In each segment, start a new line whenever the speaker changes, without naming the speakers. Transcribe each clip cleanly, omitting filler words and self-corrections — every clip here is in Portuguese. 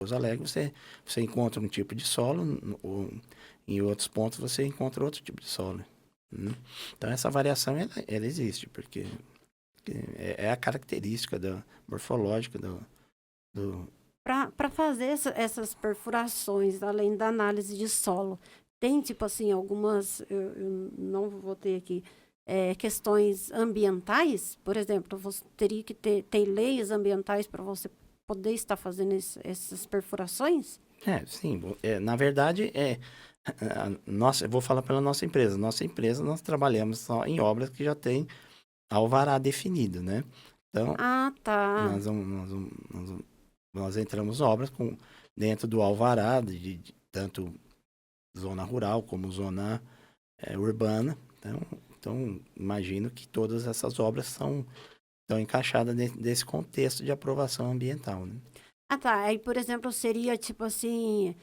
Pouso Alegre você encontra um tipo de solo, em outros pontos você encontra outro tipo de solo. Né? Então, essa variação, ela existe, porque é a característica morfológica do...
Para fazer essas perfurações, além da análise de solo, tem, tipo assim, algumas, eu não vou ter aqui, questões ambientais? Por exemplo, você teria que ter leis ambientais para você poder estar fazendo essas perfurações?
Sim, na verdade, eu vou falar pela nossa empresa. Nossa empresa, nós trabalhamos só em obras que já tem alvará definido, né? Então,
Ah, tá.
nós entramos obras dentro do alvará, tanto zona rural como zona urbana. Então, imagino que todas essas obras estão encaixadas dentro desse contexto de aprovação ambiental, né?
Ah, tá. Aí, por exemplo, seria tipo assim,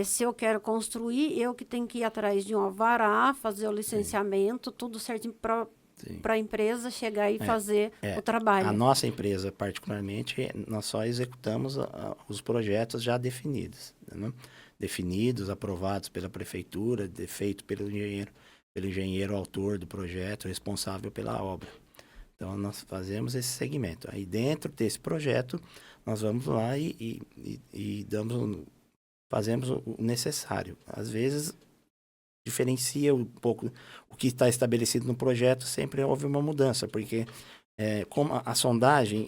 se eu quero construir, eu que tenho que ir atrás de um alvará, fazer o
Sim,
licenciamento, tudo certinho
sim.
para a empresa chegar e
É,
fazer o
a
trabalho.
nossa empresa, particularmente, nós só executamos os projetos já definidos, né? Definidos, aprovados pela prefeitura, feito pelo engenheiro autor do projeto, responsável pela obra. Então, nós fazemos esse segmento. Aí, dentro desse projeto, nós vamos lá e fazemos o necessário. Às vezes, diferencia um pouco o que está estabelecido no projeto, sempre houve uma mudança, porque como a sondagem,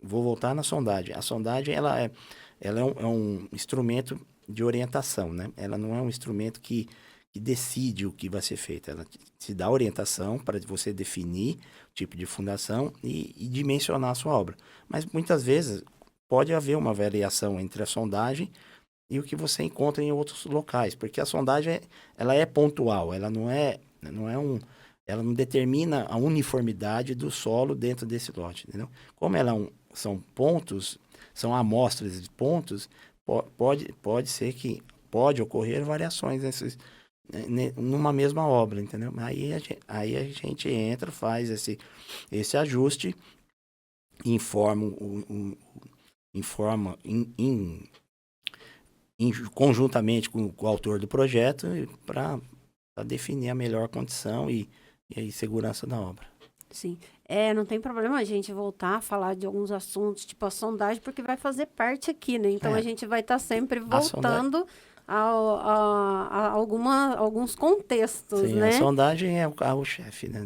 vou voltar na sondagem. A sondagem ela é um instrumento de orientação, né? Ela não é um instrumento que decide o que vai ser feito. Ela te dá orientação para você definir o tipo de fundação e dimensionar a sua obra. Mas muitas vezes pode haver uma variação entre a sondagem e o que você encontra em outros locais, porque a sondagem ela é pontual, ela ela não determina a uniformidade do solo dentro desse lote, entendeu? Como são pontos, são amostras de pontos, pode ser que pode ocorrer variações numa mesma obra, entendeu? Aí a gente entra, faz esse ajuste, informa, informa conjuntamente com o autor do projeto para definir a melhor condição e segurança da obra.
Sim. Não tem problema a gente voltar a falar de alguns assuntos, tipo a sondagem, porque vai fazer parte aqui, né? Então a
É,
gente vai estar sempre
a sondagem,
voltando a alguns contextos,
sim, a
né?
sondagem é o carro-chefe, né,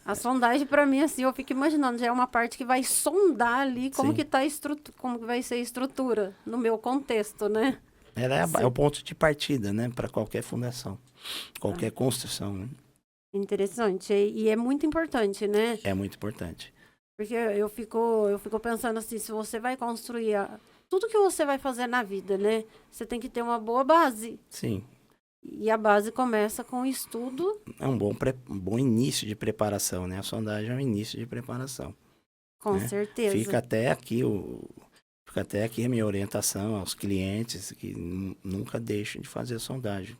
A sondagem, para mim, assim, eu fico imaginando, já é uma parte que vai sondar ali como
sim,
que tá como que vai ser a estrutura, no meu contexto, né?
ela é o
Sim.
ponto de partida, né, para qualquer fundação,
Ah,
qualquer construção, né?
interessante. E é muito importante, né?
É muito importante.
Porque eu fico pensando assim, se você vai construir tudo que você vai fazer na vida, né? Você tem que ter uma boa base.
Sim,
E a base começa com o estudo,
é um bom início de preparação, né? A sondagem é um início de preparação,
com
né? Fica
certeza.
até aqui Fica até aqui a minha orientação aos clientes que nunca deixem de fazer sondagem.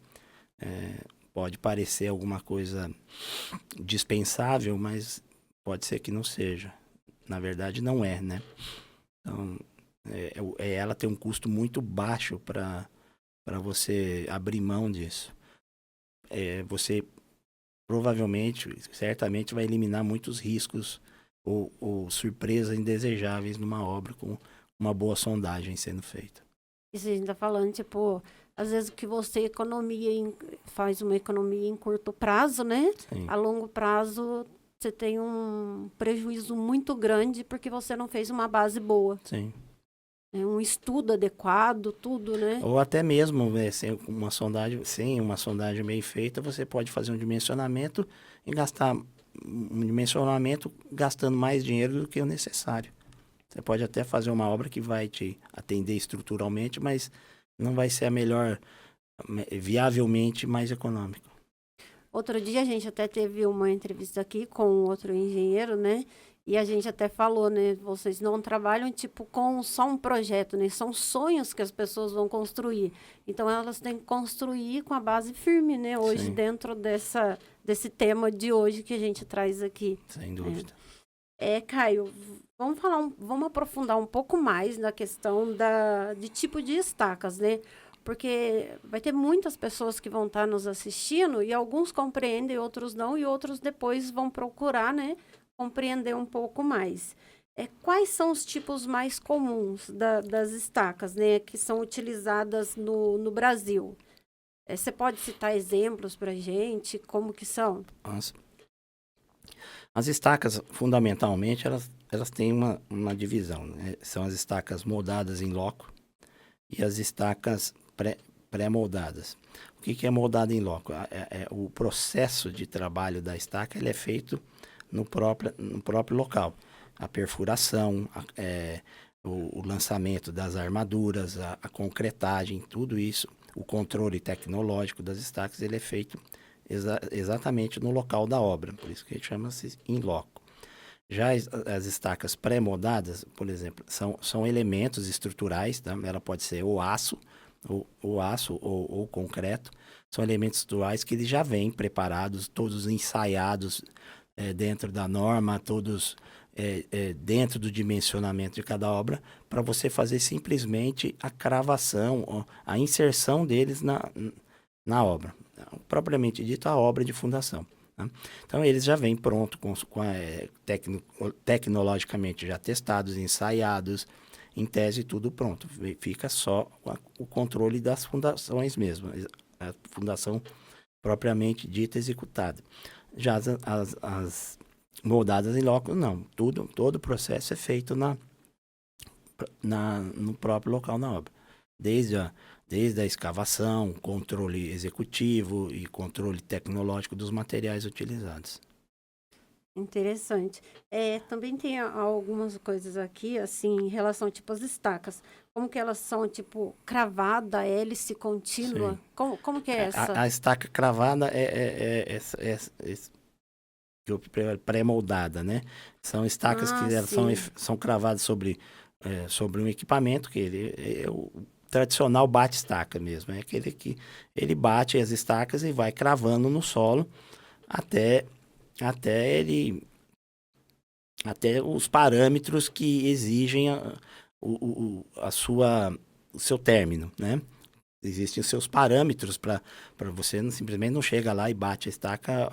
Pode parecer alguma coisa dispensável, mas pode ser que não seja. Na verdade, não é, né? Então, ela tem um custo muito baixo para você abrir mão disso. Você provavelmente, certamente, vai eliminar muitos riscos ou surpresas indesejáveis numa obra com uma boa sondagem sendo feita.
Isso a gente tá falando, tipo, às vezes que você faz uma economia em curto prazo, né?
Sim,
A longo prazo, você tem um prejuízo muito grande porque você não fez uma base boa.
sim.
Né? Um estudo adequado, tudo, né?
Ou até mesmo, sem uma sondagem bem feita, você pode fazer um dimensionamento e gastar um dimensionamento gastando mais dinheiro do que o necessário. Você pode até fazer uma obra que vai te atender estruturalmente, mas não vai ser a melhor, viavelmente mais econômico.
Outro dia a gente até teve uma entrevista aqui com outro engenheiro, né? E a gente até falou, né? Vocês não trabalham tipo com só um projeto, né? São sonhos que as pessoas vão construir. Então elas têm que construir com a base firme, né? Hoje
Sim,
dentro desse tema de hoje que a gente traz aqui.
sem
Né?
dúvida.
Caio, Vamos aprofundar um pouco mais na questão de tipo de estacas, né? Porque vai ter muitas pessoas que vão estar nos assistindo e alguns compreendem, outros não, e outros depois vão procurar, né, compreender um pouco mais. Quais são os tipos mais comuns das estacas, né, que são utilizadas no Brasil? Você pode citar exemplos para a gente? Como que são?
As estacas, fundamentalmente, elas têm uma divisão, né? São as estacas moldadas em loco e as estacas pré-moldadas. O que é moldado em loco? O processo de trabalho da estaca ele é feito no próprio local. A perfuração, o lançamento das armaduras, a concretagem, tudo isso, o controle tecnológico das estacas, ele é feito exatamente no local da obra, por isso que chama-se in loco. Já as estacas pré-moldadas, por exemplo, são elementos estruturais, tá? Ela pode ser ou aço ou concreto, são elementos estruturais que eles já vêm preparados, todos ensaiados dentro da norma, todos dentro do dimensionamento de cada obra, para você fazer simplesmente a cravação, a inserção deles na obra. Propriamente dito, a obra de fundação. Né? Então, eles já vêm pronto, tecnologicamente já testados, ensaiados, em tese tudo pronto. Fica só o controle das fundações mesmo, a fundação propriamente dita executada. Já as moldadas em loco, não. Todo o processo é feito no próprio local na obra. Desde a escavação, controle executivo e controle tecnológico dos materiais utilizados.
Interessante. Também tem algumas coisas aqui, assim, em relação, tipo, às estacas. Como que elas são, tipo, cravada, hélice contínua? Como que é essa?
A estaca cravada pré-moldada, né? São estacas que elas são cravadas sobre um equipamento que ele é o tradicional bate-estaca mesmo. É aquele que ele bate as estacas e vai cravando no solo até os parâmetros que exigem o seu término, né? Existem os seus parâmetros para você simplesmente não chega lá e bate a estaca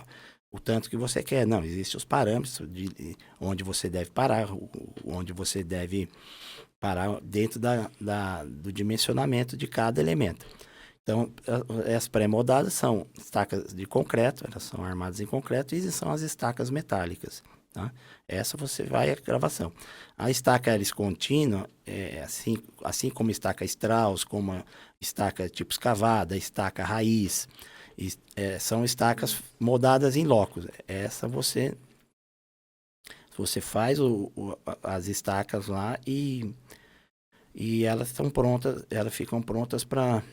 o tanto que você quer. Não, existem os parâmetros de onde você deve parar, onde você deve parar dentro do dimensionamento de cada elemento. Então, as pré-moldadas são estacas de concreto, elas são armadas em concreto, e são as estacas metálicas. Tá? Essa você vai à gravação. A estaca hélice contínua, assim como estaca Strauss, como a estaca tipo escavada, estaca raiz, são estacas moldadas em locos. Essa você faz as estacas lá e elas estão prontas, elas ficam prontas para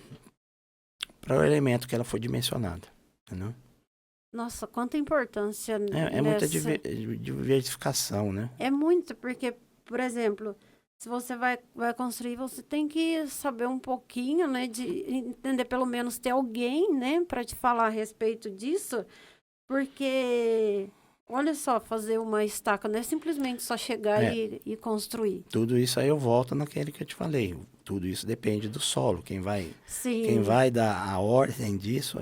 o elemento que ela foi dimensionada. Entendeu?
Nossa, quanta importância
É muita diversificação, né?
É muito, porque, por exemplo, se você vai construir, você tem que saber um pouquinho, né, de entender, pelo menos ter alguém, né, para te falar a respeito disso, porque, olha só, fazer uma estaca não é simplesmente só chegar e construir.
Tudo isso aí eu volto naquele que eu te falei. Tudo isso depende do solo. Quem vai dar a ordem disso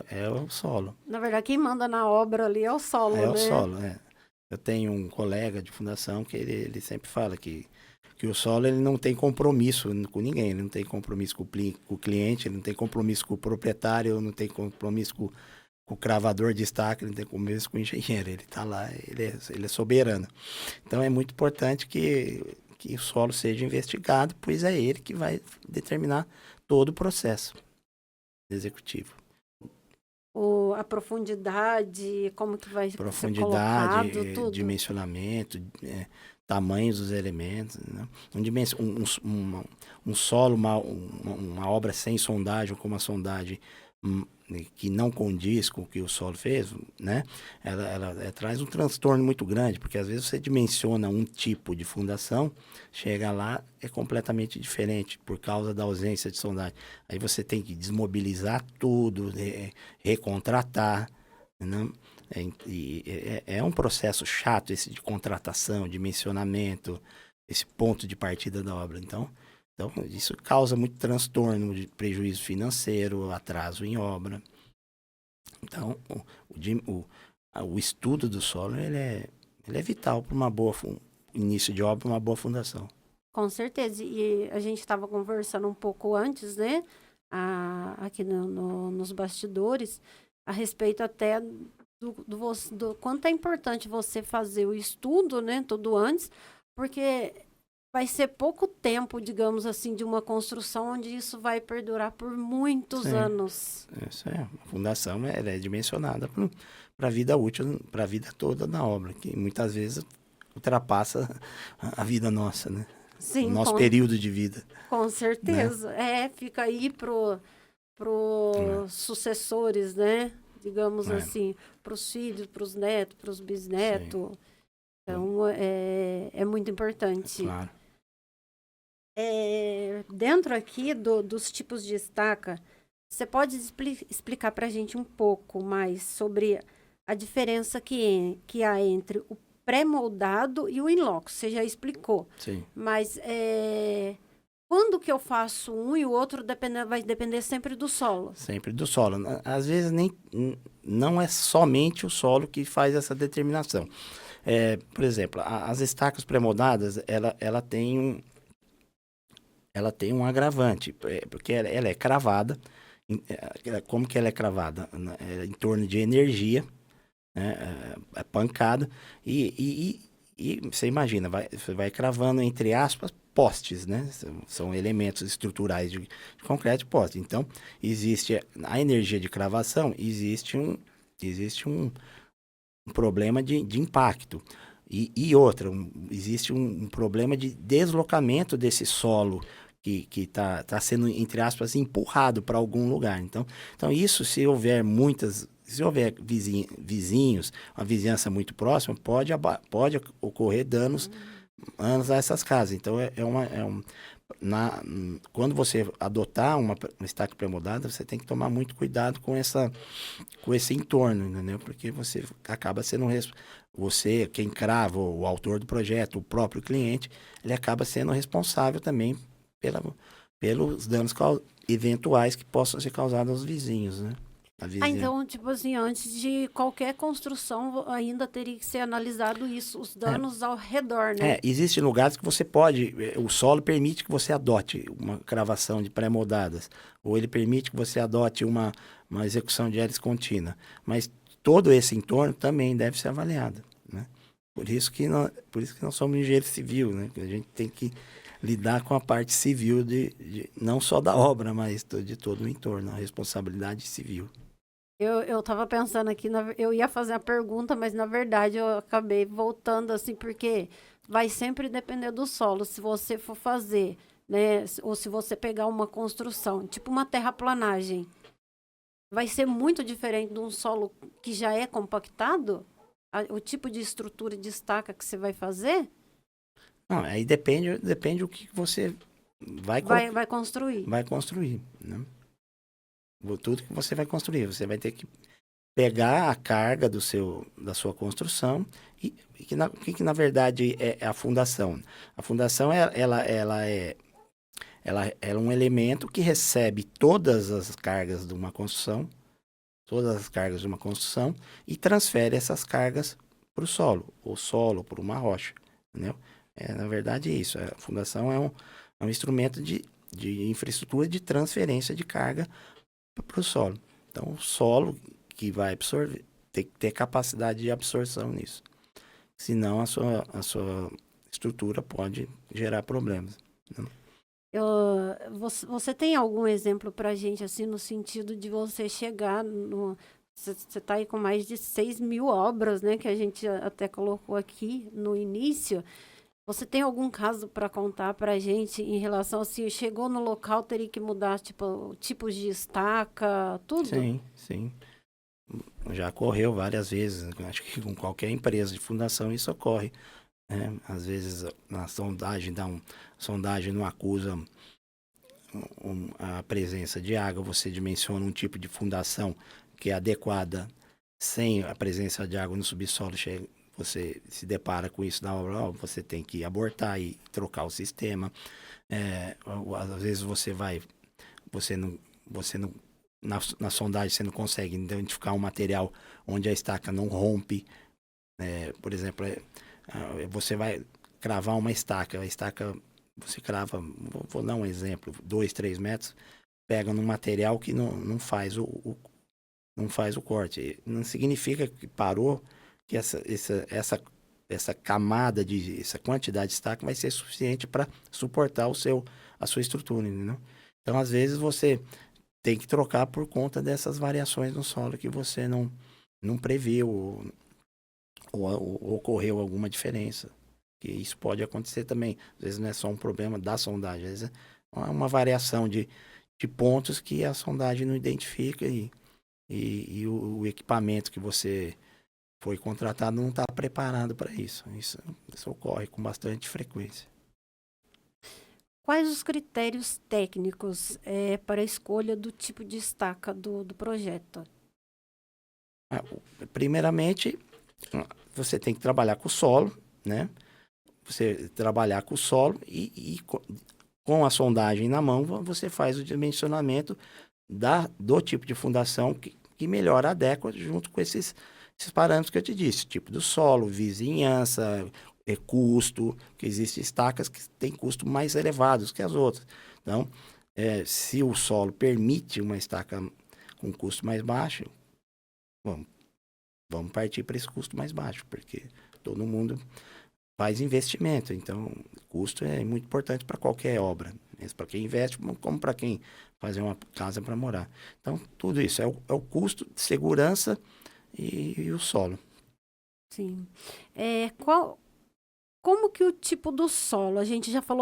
é o solo.
Na verdade, quem manda na obra ali é o solo, né?
É o solo, Eu tenho um colega de fundação que ele sempre fala que o solo ele não tem compromisso com ninguém. Ele não tem compromisso com o cliente, ele não tem compromisso com o proprietário, não tem compromisso com o cravador de estaca, ele não tem compromisso com o engenheiro. Ele está lá, ele é soberano. Então, é muito importante que o solo seja investigado, pois é ele que vai determinar todo o processo executivo.
A profundidade, como que vai ser colocado, tudo.
Dimensionamento, tamanhos dos elementos. Né? Um solo, uma obra sem sondagem, como a sondagem que não condiz com o que o solo fez, né? Ela traz um transtorno muito grande, porque às vezes você dimensiona um tipo de fundação, chega lá, é completamente diferente, por causa da ausência de sondagem. Aí você tem que desmobilizar tudo, recontratar, né? É um processo chato esse de contratação, de mencionamento, esse ponto de partida da obra. Então isso causa muito transtorno, de prejuízo financeiro, atraso em obra. Então, o estudo do solo ele é vital para uma boa início de obra, uma boa fundação.
Com certeza. E a gente estava conversando um pouco antes, né? Aqui nos bastidores, a respeito até do quanto é importante você fazer o estudo, né? Tudo antes, porque vai ser pouco tempo, digamos assim, de uma construção onde isso vai perdurar por muitos anos.
Isso é. A fundação ela é dimensionada para a vida útil, para a vida toda da obra, que muitas vezes ultrapassa a vida nossa, né?
Sim,
o nosso período de vida.
Com certeza.
Né?
Fica aí pros sucessores, né? Digamos assim, para os filhos, para os netos, para os bisnetos. Sim. Então, é muito importante.
Claro.
Dentro aqui dos tipos de estaca, você pode explicar para a gente um pouco mais sobre a diferença que há entre o pré-moldado e o in-loco? Você já explicou.
Sim.
Mas quando que eu faço um e o outro vai depender sempre do solo?
Sempre do solo. Às vezes não é somente o solo que faz essa determinação. Por exemplo, as estacas pré-moldadas, ela tem um agravante, porque ela é cravada. Como que ela é cravada? Em torno de energia, né? Pancada. E você imagina, você vai cravando, entre aspas, postes, né? São elementos estruturais de concreto e poste. Então, existe a energia de cravação, existe um problema de impacto. E outra, existe um problema de deslocamento desse solo que está sendo, entre aspas, empurrado para algum lugar. Então isso, se houver vizinhos, uma vizinhança muito próxima, pode ocorrer danos a essas casas. Então, quando você adotar uma estaca pré-moldada, você tem que tomar muito cuidado com esse entorno, entendeu? Porque você acaba sendo quem crava, o autor do projeto, o próprio cliente, ele acaba sendo responsável também pelos danos eventuais que possam ser causados aos vizinhos, né?
Então, tipo assim, antes de qualquer construção, ainda teria que ser analisado isso, os danos ao redor, né?
Existem lugares que você o solo permite que você adote uma cravação de pré-moldadas, ou ele permite que você adote uma execução de hélice contínua, mas todo esse entorno também deve ser avaliado, né? Por isso que nós somos engenheiro civil, né? A gente tem que lidar com a parte civil não só da obra, mas de todo o entorno, a responsabilidade civil.
Eu estava pensando aqui, eu ia fazer a pergunta, mas na verdade eu acabei voltando assim, porque vai sempre depender do solo. Se você for fazer, né, ou se você pegar uma construção, tipo uma terraplanagem, vai ser muito diferente de um solo que já é compactado? O tipo de estrutura de estaca que você vai fazer?
Não, aí depende do que você vai
construir.
Vai construir, né? Tudo que você vai construir, você vai ter que pegar a carga da sua construção e que na verdade é a fundação. A fundação ela é um elemento que recebe todas as cargas de uma construção, e transfere essas cargas para o solo, ou solo para uma rocha, entendeu? Na verdade é isso. A fundação é um instrumento de infraestrutura de transferência de carga para o solo. Então, o solo que vai absorver tem que ter capacidade de absorção nisso. Senão, a sua estrutura pode gerar problemas. Né?
Você tem algum exemplo para a gente, assim, no sentido de você chegar Você está aí com mais de 6.000 obras, né? Que a gente até colocou aqui no início. Você tem algum caso para contar para a gente em relação, assim, chegou no local, teria que mudar, tipo, tipos de estaca, tudo?
Sim. Já ocorreu várias vezes. Acho que com qualquer empresa de fundação isso ocorre. Né? Às vezes, na sondagem, sondagem não acusa a presença de água, você dimensiona um tipo de fundação que é adequada sem a presença de água no subsolo, você se depara com isso na obra, ó, você tem que abortar e trocar o sistema. Às vezes você não, na sondagem você não consegue identificar um material onde a estaca não rompe. Por exemplo, você vai cravar uma estaca, a estaca você crava, vou dar um exemplo, 2, 3 metros, pega num material que não faz não faz o corte. Não significa que parou, que essa camada essa quantidade de estaca vai ser suficiente para suportar a sua estrutura, entendeu? Então, às vezes, você tem que trocar por conta dessas variações no solo que você não previu ou ocorreu alguma diferença. Que isso pode acontecer também. Às vezes não é só um problema da sondagem, às vezes é uma variação de pontos que a sondagem não identifica e o equipamento que você foi contratado não está preparado para isso. Isso ocorre com bastante frequência.
Quais os critérios técnicos para a escolha do tipo de estaca do projeto?
Primeiramente, você tem que trabalhar com o solo, né? Você trabalhar com o solo e com a sondagem na mão, você faz o dimensionamento do tipo de fundação que melhor adequa junto com esses parâmetros que eu te disse, tipo do solo, vizinhança, custo, que existem estacas que têm custos mais elevados que as outras. Então, se o solo permite uma estaca com custo mais baixo, vamos partir para esse custo mais baixo, porque todo mundo faz investimento, então custo é muito importante para qualquer obra, mesmo para quem investe, como para quem fazer uma casa para morar. Então, tudo isso é o custo, segurança e o solo.
Sim. Como que o tipo do solo? A gente já falou